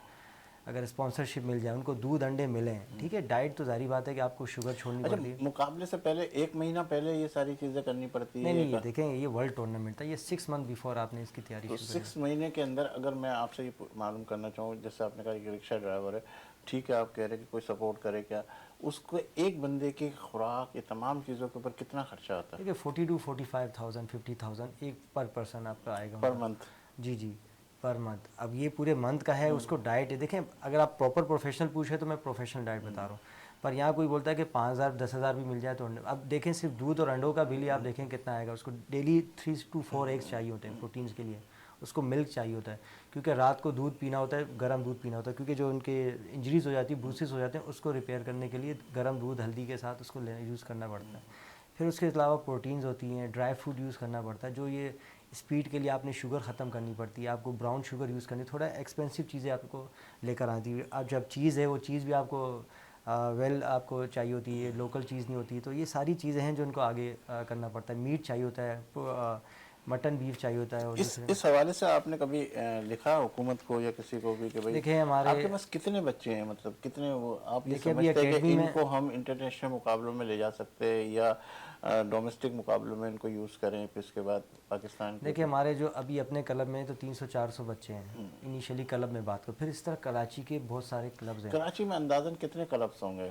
اگر اسپانسرشپ مل جائے, ان کو دودھ انڈے ملیں, ٹھیک ہے, ڈائٹ تو ظاہری بات ہے کہ آپ کو شوگر چھوڑنی پڑتی ہے. مقابلے سے پہلے 1 مہینہ پہلے یہ ساری چیزیں کرنی پڑتی ہے؟ نہیں, یہ دیکھیں یہ ورلڈ ٹورنامنٹ تھا, یہ 6 منتھ بیفور آپ نے اس کی تیاری تو شروع 6 مہینے کے اندر اگر میں آپ سے یہ معلوم کرنا چاہوں, جیسے آپ نے کہا کہ رکشہ ڈرائیور ہے, ٹھیک ہے, آپ کہہ رہے ہیں کہ کوئی سپورٹ کرے, کیا اس کو ایک بندے کی خوراک یہ تمام چیزوں کے اوپر کتنا خرچہ آتا ہے؟ دیکھیے 40 to 45,000 50,000 ایک پر پرسن آپ کا آئے گا پر منتھ. جی پر منتھ. اب یہ پورے منتھ کا ہے, اس کو ڈائٹ ہے. دیکھیں اگر آپ پراپر پروفیشنل پوچھیں تو میں پروفیشنل ڈائٹ بتا رہا ہوں, پر یہاں کوئی بولتا ہے کہ 5,000 10,000 بھی مل جائے تو اب دیکھیں صرف دودھ اور انڈوں کا بل ہی آپ دیکھیں کتنا آئے گا. اس کو ڈیلی 3 to 4 ایگز چاہیے ہوتے ہیں پروٹینز کے لیے, اس کو ملک چاہیے ہوتا ہے, کیونکہ رات کو دودھ پینا ہوتا ہے, گرم دودھ پینا ہوتا ہے, کیونکہ جو ان کے انجریز ہو جاتی ہے, بروسز ہو جاتے ہیں, اس کو ریپیئر کرنے کے لیے گرم دودھ ہلدی کے ساتھ اس کو یوز کرنا پڑتا ہے. پھر اس کے علاوہ پروٹینز ہوتی ہیں, ڈرائی فروٹ یوز کرنا پڑتا ہے, جو یہ اسپیڈ کے لیے آپ نے شوگر ختم کرنی پڑتی ہے, آپ کو براؤن شوگر یوز کرنی, تھوڑا ایکسپینسو چیزیں آپ کو لے کر آتی ہے. اب جب چیز ہے وہ چیز بھی آپ کو آپ کو چاہیے ہوتی ہے, لوکل چیز نہیں ہوتی, تو یہ ساری چیزیں ہیں جو ان کو آگے کرنا پڑتا ہے. میٹ چاہیے ہوتا ہے, مٹن بیف چاہیے ہوتا ہے. اور اس حوالے سے آپ نے کبھی لکھا حکومت کو یا کسی کو بھی کہ بھائی دیکھیں ہمارے آپ کے پاس کتنے بچے ہیں, مطلب کتنے, وہ آپ یہ دیکھیں ابھی سمجھتے ہیں کہ اکیڈمی ان میں کو ہم انٹرنیشنل مقابلوں میں لے جا سکتے ہیں یا ڈومیسٹک مقابلوں میں ان کو یوز کریں, پھر اس کے بعد پاکستان کے؟ دیکھیں ہمارے جو ابھی اپنے کلب میں تو 300-400 بچے ہیں انیشلی کلب میں بات کرو, پھر اس طرح کراچی کے بہت سارے کلبز ہیں. کراچی میں اندازاً کتنے کلبس ہوں گے؟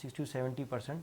60-70%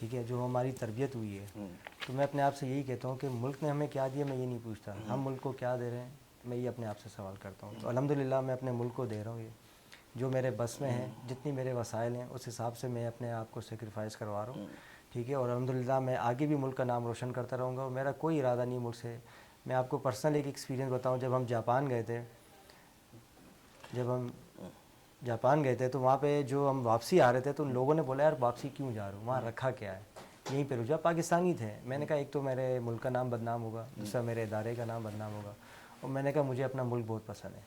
ٹھیک ہے, جو ہماری تربیت ہوئی ہے, تو میں اپنے آپ سے یہی کہتا ہوں کہ ملک نے ہمیں کیا دیا میں یہ نہیں پوچھتا, ہم ملک کو کیا دے رہے ہیں میں یہ اپنے آپ سے سوال کرتا ہوں. تو الحمدللہ میں اپنے ملک کو دے رہا ہوں, یہ جو میرے بس میں ہیں, جتنی میرے وسائل ہیں اس حساب سے میں اپنے آپ کو سیکریفائز کروا رہا ہوں, ٹھیک ہے. اور الحمدللہ میں آگے بھی ملک کا نام روشن کرتا رہوں گا, اور میرا کوئی ارادہ نہیں ملک سے. میں آپ کو پرسنل ایک ایکسپیرینس بتاؤں, جب ہم جاپان گئے تھے تو وہاں پہ جو ہم واپسی آ رہے تھے تو ان لوگوں نے بولا یار واپسی کیوں جا رہے ہو, وہاں رکھا کیا ہے, یہیں پہ رجوع. پاکستانی تھے. میں نے کہا ایک تو میرے ملک کا نام بدنام ہوگا, دوسرا میرے ادارے کا نام بدنام ہوگا, اور میں نے کہا مجھے اپنا ملک بہت پسند ہے,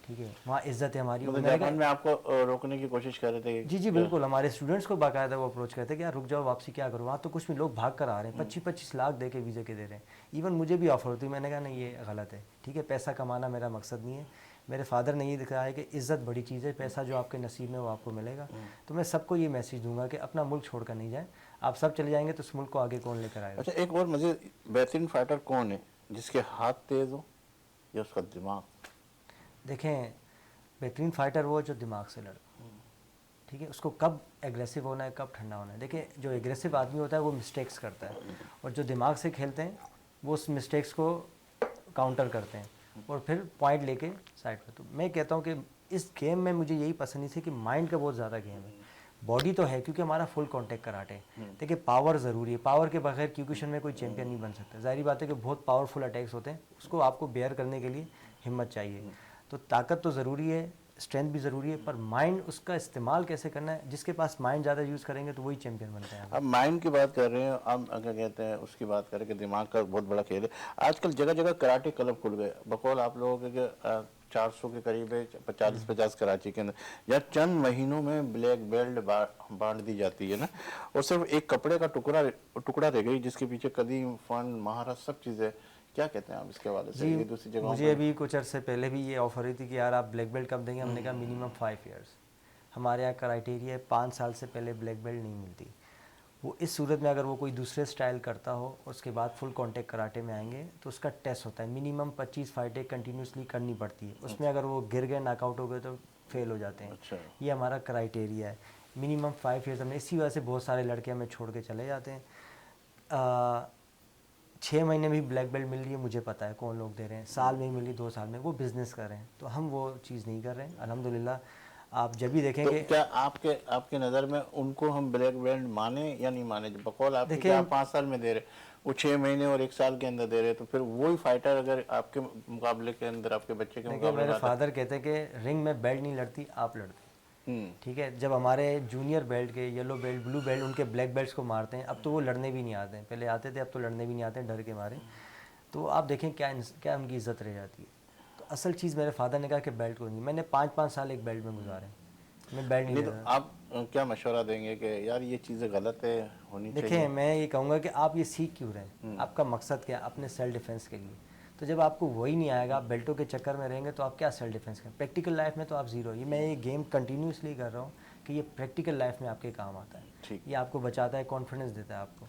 ٹھیک ہے, وہاں عزت ہے ہماری. مطلب جاپان میں آپ کو روکنے کی کوشش کر رہے تھے؟ جی بالکل, ہمارے اسٹوڈنٹس کو باقاعدہ وہ اپروچ کرتے ہیں کہ یار رک جاؤ, واپسی کیا کرو, وہاں تو کچھ بھی لوگ بھاگ کر آ رہے ہیں, 25-25 لاکھ دے کے ویزے کے دے رہے ہیں. ایون مجھے بھی آفر ہوتی ہے, میں نے کہا نہیں یہ غلط ہے, ٹھیک ہے, پیسہ کمانا میرا مقصد نہیں ہے. میرے فادر نے یہ دکھایا ہے کہ عزت بڑی چیز ہے, پیسہ جو آپ کے نصیب میں وہ آپ کو ملے گا. تو میں سب کو یہ میسیج دوں گا کہ اپنا ملک چھوڑ کر نہیں جائیں, آپ سب چلے جائیں گے تو اس ملک کو آگے کون لے کر آئے گا. اچھا, ایک اور مزید بہترین فائٹر کون ہے, جس کے ہاتھ تیز ہو یا اس کا دماغ؟ دیکھیں بہترین فائٹر وہ جو دماغ سے لڑے, ٹھیک ہے, اس کو کب ایگریسو ہونا ہے کب ٹھنڈا ہونا ہے. دیکھیں جو ایگریسو آدمی ہوتا ہے وہ مسٹیکس کرتا ہے, اور جو دماغ سے کھیلتے ہیں وہ اس مسٹیکس کو کاؤنٹر کرتے ہیں اور پھر پوائنٹ لے کے سائڈ پہ. تو میں کہتا ہوں کہ اس گیم میں مجھے یہی پسند نہیں تھی کہ مائنڈ کا بہت زیادہ گیم ہے. باڈی تو ہے کیونکہ ہمارا فل کانٹیکٹ کراٹے, دیکھیں پاور ضروری ہے, پاور کے بغیر کیوکیشن میں کوئی چیمپئن نہیں بن سکتا. ظاہری بات ہے کہ بہت پاورفل اٹیکس ہوتے ہیں, اس کو آپ کو بیئر کرنے کے لیے ہمت چاہیے. تو طاقت تو ضروری ہے, اسٹرینتھ بھی ضروری ہے, پر مائنڈ اس کا استعمال کیسے کرنا ہے, جس کے پاس مائنڈ زیادہ یوز کریں گے تو وہی چیمپئن بنتے ہیں. اب مائنڈ کی بات کر رہے ہیں, اب اگر کہتے ہیں اس کی بات کریں کہ دماغ کا بہت بڑا کھیل ہے. آج کل جگہ جگہ کراٹے کلب کھل گئے, بقول آپ لوگوں کے 400 کے قریب ہے, 40-50 کراچی کے اندر, یا چند مہینوں میں بلیک بیلٹ بانٹ دی جاتی ہے نا, اور صرف ایک کپڑے کا ٹکڑا رہ گئی جس کے پیچھے قدیم فن مہارت سب چیزیں. کیا کہتے ہیں آپ اس کے حوالے سے؟ جی یہ دوسری جگہوں مجھے پہ ابھی کچھ عرصے پہلے بھی یہ آفر ہوئی تھی کہ یار آپ بلیک بیلٹ کب دیں گے. ہم نے کہا منیمم 5 ایئرس. ہمارے یہاں کرائٹیریا ہے 5 سال سے پہلے بلیک بیلٹ نہیں ملتی. وہ اس صورت میں اگر وہ کوئی دوسرے سٹائل کرتا ہو اور اس کے بعد فل کانٹیکٹ کراٹے میں آئیں گے تو اس کا ٹیسٹ ہوتا ہے, منیمم 25 فائٹیں کنٹینیوسلی کرنی پڑتی ہے. اس میں اگر وہ گر گئے, ناک آؤٹ ہو گئے تو فیل ہو جاتے ہیں. اچھا, یہ ہمارا کرائٹیریا ہے, منیمم 5 ایئرس. ہم نے اسی وجہ سے بہت سارے لڑکے ہمیں چھوڑ کے چلے جاتے ہیں. 6 مہینے میں بھی بلیک بیلٹ مل رہی ہے, مجھے پتہ ہے کون لوگ دے رہے ہیں. سال میں ملی 2 سال میں, وہ بزنس کر رہے ہیں. تو ہم وہ چیز نہیں کر رہے ہیں الحمدللہ. آپ جب بھی دیکھیں تو گے, کیا آپ کے نظر میں ان کو ہم بلیک بیلٹ مانیں یا نہیں مانیں؟ بقول آپ کے دیکھیں کہ آپ 5 سال میں دے رہے, وہ 6 مہینے اور 1 سال کے اندر دے رہے, تو پھر وہی فائٹر اگر آپ کے مقابلے کے اندر, آپ کے بچے کے دیکھیں مقابلے میرے میں آتا فادر کہتے ہیں کہ رنگ میں بیلٹ نہیں لڑتی, آپ لڑتے. ہے. ٹھیک ہے, جب ہمارے جونیئر بیلٹ کے, یلو بیلٹ, بلو بیلٹ, ان کے بلیک بیلٹس کو مارتے ہیں, اب تو وہ لڑنے بھی نہیں آتے ہیں. پہلے آتے تھے, اب تو لڑنے بھی نہیں آتے ہیں ڈر کے مارے. تو آپ دیکھیں کیا ان کی عزت رہ جاتی ہے. تو اصل چیز میرے فادر نے کہا کہ بیلٹ کو نہیں. میں نے 5 سال ایک بیلٹ میں گزارے, میں بیلٹ نہیں نہیں لے تو رہا. آپ کیا مشورہ دیں گے کہ یار یہ چیزیں غلط ہے, ہونی چاہیے؟ دیکھیں میں یہ کہوں گا کہ آپ یہ سیکھ کیوں رہے ہیں, آپ کا مقصد کیا ہے, اپنے سیلف ڈیفینس کے لیے. تو جب آپ کو وہی نہیں آئے گا, آپ بیلٹوں کے چکر میں رہیں گے, تو آپ کیا سیلف ڈیفینس کریں؟ پریکٹیکل لائف میں تو آپ زیرو. یہ میں یہ گیم کنٹینیو اس لیے کر رہا ہوں کہ یہ پریکٹیکل لائف میں آپ کے کام آتا ہے. ٹھیک, یہ آپ کو بچاتا ہے, کانفیڈنس دیتا ہے آپ کو.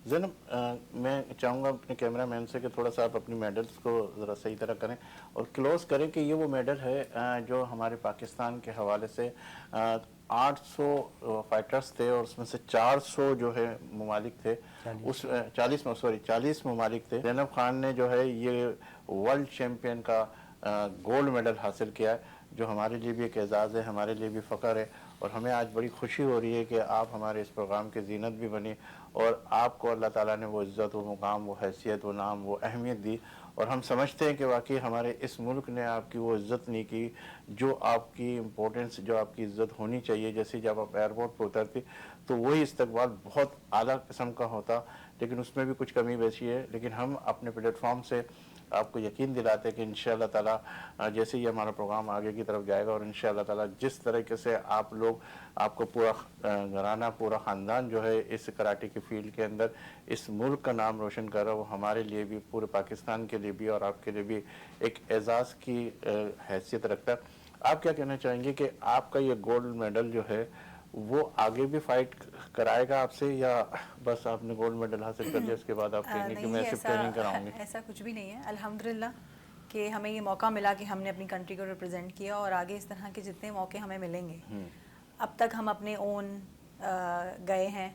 زینب میں چاہوں گا اپنے کیمرہ مین سے کہ تھوڑا سا آپ اپنی میڈلز کو ذرا صحیح طرح کریں اور کلوز کریں کہ یہ وہ میڈل ہے جو ہمارے پاکستان کے حوالے سے 800 فائٹرز تھے, اور اس میں سے 400 جو ہے ممالک تھے, اس 40 ممالک تھے. زینب خان نے جو ہے یہ ورلڈ چیمپئن کا گولڈ میڈل حاصل کیا ہے, جو ہمارے لیے بھی ایک اعزاز ہے, ہمارے لیے بھی فخر ہے. اور ہمیں آج بڑی خوشی ہو رہی ہے کہ آپ ہمارے اس پروگرام کی زینت بھی بنی, اور آپ کو اللہ تعالیٰ نے وہ عزت, وہ مقام, وہ حیثیت, وہ نام, وہ اہمیت دی. اور ہم سمجھتے ہیں کہ واقعی ہمارے اس ملک نے آپ کی وہ عزت نہیں کی جو آپ کی امپورٹنس, جو آپ کی عزت ہونی چاہیے. جیسے جب آپ ایئرپورٹ پہ اترتی تو وہی استقبال بہت اعلیٰ قسم کا ہوتا, لیکن اس میں بھی کچھ کمی بیشی ہے. لیکن ہم اپنے پلیٹ فارم سے آپ کو یقین دلاتے ہیں کہ انشاءاللہ تعالیٰ جیسے ہی ہمارا پروگرام آگے کی طرف جائے گا, اور انشاءاللہ تعالیٰ جس طریقے سے آپ لوگ, آپ کو پورا گھرانہ, پورا خاندان جو ہے اس کراٹے کی فیلڈ کے اندر اس ملک کا نام روشن کر رہا ہے, وہ ہمارے لیے بھی, پورے پاکستان کے لیے بھی, اور آپ کے لیے بھی ایک اعزاز کی حیثیت رکھتا ہے. آپ کیا کہنا چاہیں گے کہ آپ کا یہ گولڈ میڈل جو ہے وہ آگے بھی فائٹ کرائے گا آپ سے, یا بس آپ نے گولڈ میڈل حاصل کر لیا اس کے بعد آپ کہیں گے کہ میں صرف ٹریننگ کراؤں گی؟ ایسا کچھ بھی نہیں ہے الحمدللہ کہ ہمیں یہ موقع ملا کہ ہم نے اپنی کنٹری کو ریپرزینٹ کیا, اور آگے اس طرح کے جتنے موقع ہمیں ملیں گے. اب تک ہم اپنے اون گئے ہیں,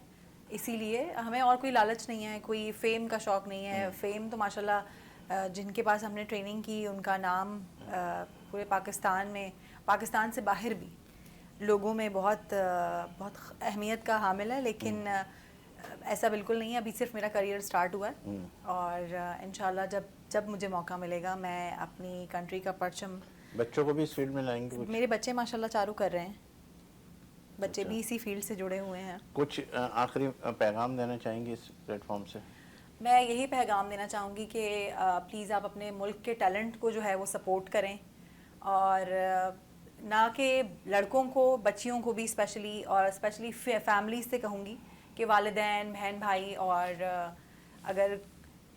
اسی لیے ہمیں اور کوئی لالچ نہیں ہے, کوئی فیم کا شوق نہیں ہے. فیم تو ماشاءاللہ جن کے پاس ہم نے ٹریننگ کی ان کا نام پورے پاکستان میں, پاکستان سے باہر بھی لوگوں میں بہت بہت اہمیت کا حامل ہے. لیکن ایسا بالکل نہیں ہے, ابھی صرف میرا کریئر سٹارٹ ہوا ہے, اور انشاءاللہ جب مجھے موقع ملے گا میں اپنی کنٹری کا پرچم. بچوں کو بھی اس فیلڈ میں لائیں گے؟ میرے بچے ماشاءاللہ چاروں کر رہے ہیں, بچے بھی اسی فیلڈ سے جڑے ہوئے ہیں. کچھ آخری پیغام دینا چاہیں گے اس پلیٹ فارم سے؟ میں یہی پیغام دینا چاہوں گی کہ پلیز آپ اپنے ملک کے ٹیلنٹ کو جو ہے وہ سپورٹ کریں, اور نہ کہ لڑکوں کو, بچیوں کو بھی اسپیشلی, اور اسپیشلی فیملیز سے کہوں گی کہ والدین, بہن بھائی, اور اگر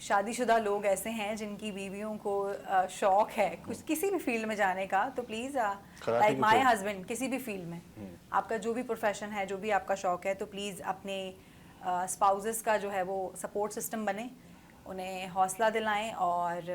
شادی شدہ لوگ ایسے ہیں جن کی بیویوں کو شوق ہے کچھ کسی بھی فیلڈ میں جانے کا, تو پلیز لائک مائی ہسبینڈ, کسی بھی فیلڈ میں آپ کا جو بھی پروفیشن ہے, جو بھی آپ کا شوق ہے, تو پلیز اپنے اسپاؤزز کا جو ہے وہ سپورٹ سسٹم بنے, انہیں حوصلہ دلائیں اور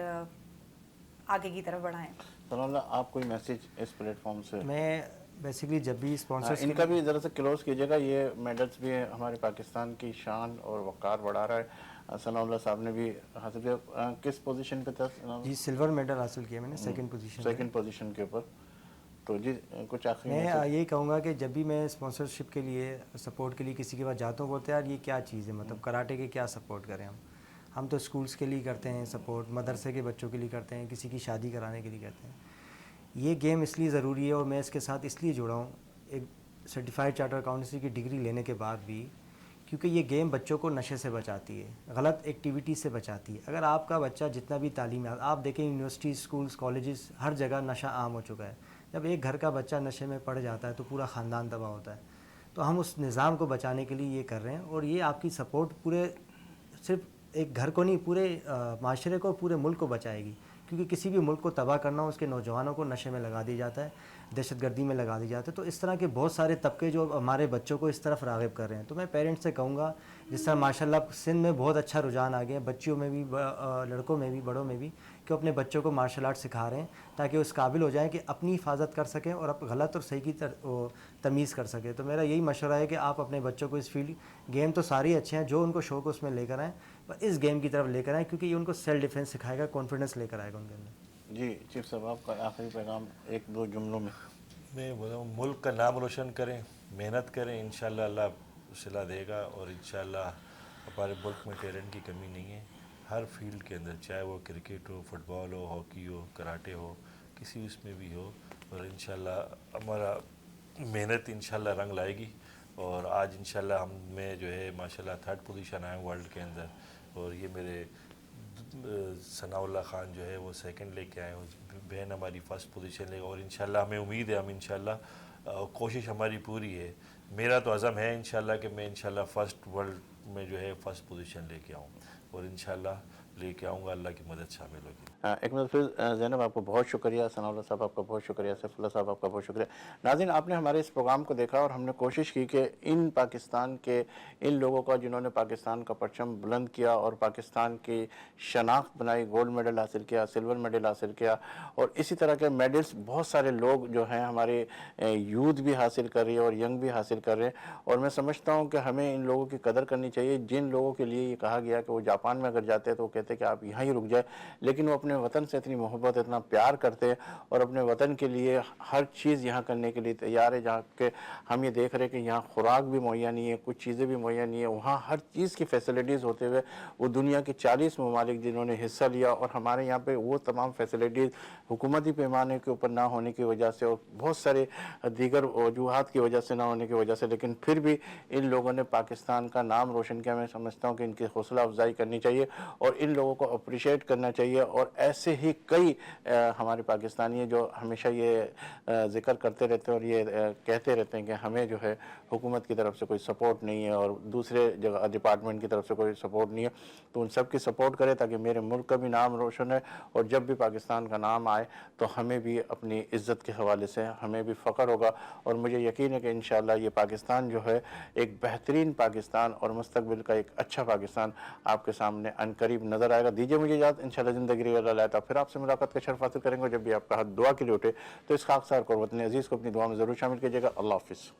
آگے کی طرف بڑھائیں. ثناء اللہ, آپ کوئی میسیج اس پلیٹ فارم سے؟ میں بیسیکلی جب بھی اسپانسر ان کا بھی ذرا سے کلوز کیجیے گا, یہ میڈلس بھی ہمارے پاکستان کی شان اور وقار بڑھا رہا ہے. ثناء اللہ صاحب نے بھی حاصل کیا, کس پوزیشن پہ تھا؟ جی سلور میڈل حاصل کیا میں نے, سیکنڈ پوزیشن کے اوپر. تو جی کچھ آخری میں یہی کہوں گا کہ جب بھی میں اسپانسرشپ کے لیے, سپورٹ کے لیے کسی کے پاس جاتا ہوں, بولتے ہیں یار یہ کیا چیز ہے, مطلب کراٹے کے کیا سپورٹ کریں ہم تو اسکولس کے لیے کرتے ہیں سپورٹ, مدرسے کے بچوں کے لیے کرتے ہیں, کسی کی شادی کرانے کے لیے کرتے ہیں. یہ گیم اس لیے ضروری ہے, اور میں اس کے ساتھ اس لیے جڑا ہوں ایک سرٹیفائڈ چارٹر اکاؤنٹنسی کی ڈگری لینے کے بعد بھی, کیونکہ یہ گیم بچوں کو نشے سے بچاتی ہے, غلط ایکٹیویٹی سے بچاتی ہے. اگر آپ کا بچہ جتنا بھی تعلیم ہے, آپ دیکھیں یونیورسٹی, اسکولس, کالجز, ہر جگہ نشہ عام ہو چکا ہے. جب ایک گھر کا بچہ نشے میں پڑ جاتا ہے تو پورا خاندان تباہ ہوتا ہے. تو ہم اس نظام کو بچانے کے لیے یہ کر رہے ہیں, اور یہ آپ کی سپورٹ پورے, صرف ایک گھر کو نہیں, پورے معاشرے کو, پورے ملک کو بچائے گی. کیونکہ کسی بھی ملک کو تباہ کرنا, اس کے نوجوانوں کو نشے میں لگا دیا جاتا ہے, دہشت گردی میں لگا دی جاتا ہے. تو اس طرح کے بہت سارے طبقے جو ہمارے بچوں کو اس طرف راغب کر رہے ہیں. تو میں پیرنٹس سے کہوں گا, جس طرح ماشاءاللہ سندھ میں بہت اچھا رجحان آ گیا ہے, بچیوں میں بھی, لڑکوں میں بھی, بڑوں میں بھی, کہ اپنے بچوں کو مارشل آرٹ سکھا رہے ہیں تاکہ وہ اس قابل ہو جائیں کہ اپنی حفاظت کر سکیں اور غلط اور صحیح کی تمیز کر سکیں. تو میرا یہی مشورہ ہے کہ آپ اپنے بچوں کو اس فیلڈ, گیم تو سارے اچھے ہیں, جو ان کو شوق ہے اس میں لے کر آئیں, پر اس گیم کی طرف لے کر آئیں, کیونکہ یہ ان کو سیلف ڈیفینس سکھائے گا, کانفیڈنس لے کر آئے گا ان کے اندر. جی چیف صاحب, آپ کا آخری پیغام ایک دو جملوں میں. میں بولا ہوں ملک کا نام روشن کریں, محنت کریں, انشاءاللہ اللہ صلاح دے گا, اور انشاءاللہ ہمارے ملک میں ٹیلنٹ کی کمی نہیں ہے ہر فیلڈ کے اندر, چاہے وہ کرکٹ ہو, فٹ بال ہو, ہاکی ہو, کراٹے ہو, کسی اس میں بھی ہو. اور انشاءاللہ ہمارا محنت انشاءاللہ رنگ لائے گی. اور آج انشاءاللہ ہم میں جو ہے ماشاءاللہ 3rd پوزیشن آئے ورلڈ کے اندر, اور یہ میرے ثناء اللہ خان جو ہے وہ 2nd لے کے آئے, بہن ہماری 1st پوزیشن لے گا. اور انشاءاللہ ہمیں امید ہے, ہم انشاءاللہ کوشش ہماری پوری ہے, میرا تو عزم ہے انشاءاللہ کہ میں انشاءاللہ 1st ورلڈ میں جو ہے 1st پوزیشن لے کے آؤں, اور انشاءاللہ لے کے آؤں گا, اللہ کی مدد شامل ہوگی. ایک مرتبہ پھر زینب آپ کو بہت شکریہ, ثناء اللہ صاحب آپ کا بہت شکریہ, سیف اللہ صاحب آپ کا بہت شکریہ. ناظرین, آپ نے ہمارے اس پروگرام کو دیکھا, اور ہم نے کوشش کی کہ ان پاکستان کے ان لوگوں کا جنہوں نے پاکستان کا پرچم بلند کیا اور پاکستان کی شناخت بنائی, گولڈ میڈل حاصل کیا, سلور میڈل حاصل کیا, اور اسی طرح کے میڈلز بہت سارے لوگ جو ہیں ہمارے یوتھ بھی حاصل کر رہی ہے اور ینگ بھی حاصل کر رہے ہیں. اور میں سمجھتا ہوں کہ ہمیں ان لوگوں کی قدر کرنی چاہیے, جن لوگوں کے لیے یہ کہا گیا کہ وہ جاپان میں اگر جاتے ہیں تو وہ کہتے ہیں کہ آپ یہاں ہی رک جائے, لیکن وہ اپنے وطن سے اتنی محبت, اتنا پیار کرتے ہیں, اور اپنے وطن کے لیے ہر چیز یہاں کرنے کے لیے تیار ہے. جہاں کہ ہم یہ دیکھ رہے ہیں کہ یہاں خوراک بھی مہیا نہیں ہے, کچھ چیزیں بھی مہیا نہیں ہے, وہاں ہر چیز کی فیسلٹیز ہوتے ہوئے وہ دنیا کے 40 ممالک جنہوں نے حصہ لیا, اور ہمارے یہاں پہ وہ تمام فیسلٹیز حکومتی پیمانے کے اوپر نہ ہونے کی وجہ سے اور بہت سارے دیگر وجوہات کی وجہ سے نہ ہونے کی وجہ سے, لیکن پھر بھی ان لوگوں نے پاکستان کا نام روشن کیا. میں سمجھتا ہوں کہ ان کی حوصلہ افزائی کرنی چاہیے اور ان لوگوں کو اپریشیٹ کرنا چاہیے. اور ایسے ہی کئی ہمارے پاکستانی ہیں جو ہمیشہ یہ ذکر کرتے رہتے ہیں اور یہ کہتے رہتے ہیں کہ ہمیں جو ہے حکومت کی طرف سے کوئی سپورٹ نہیں ہے اور دوسرے جگہ ڈپارٹمنٹ کی طرف سے کوئی سپورٹ نہیں ہے. تو ان سب کی سپورٹ کرے تاکہ میرے ملک کا بھی نام روشن ہے, اور جب بھی پاکستان کا نام آئے تو ہمیں بھی اپنی عزت کے حوالے سے ہمیں بھی فخر ہوگا. اور مجھے یقین ہے کہ انشاءاللہ یہ پاکستان جو ہے ایک بہترین پاکستان اور مستقبل کا ایک اچھا پاکستان آپ کے سامنے عنقریب نظر آئے گا. دیجیے مجھے اجازت, انشاءاللہ زندگی رہی اللہ تا پھر آپ سے ملاقات کا شرف حاصل کریں گے. جب بھی آپ کا ہاتھ دعا کے لیے اٹھے تو اس خاکسار کو اور وطن عزیز کو اپنی دعا میں ضرور شامل کیجیے گا. اللہ حافظ.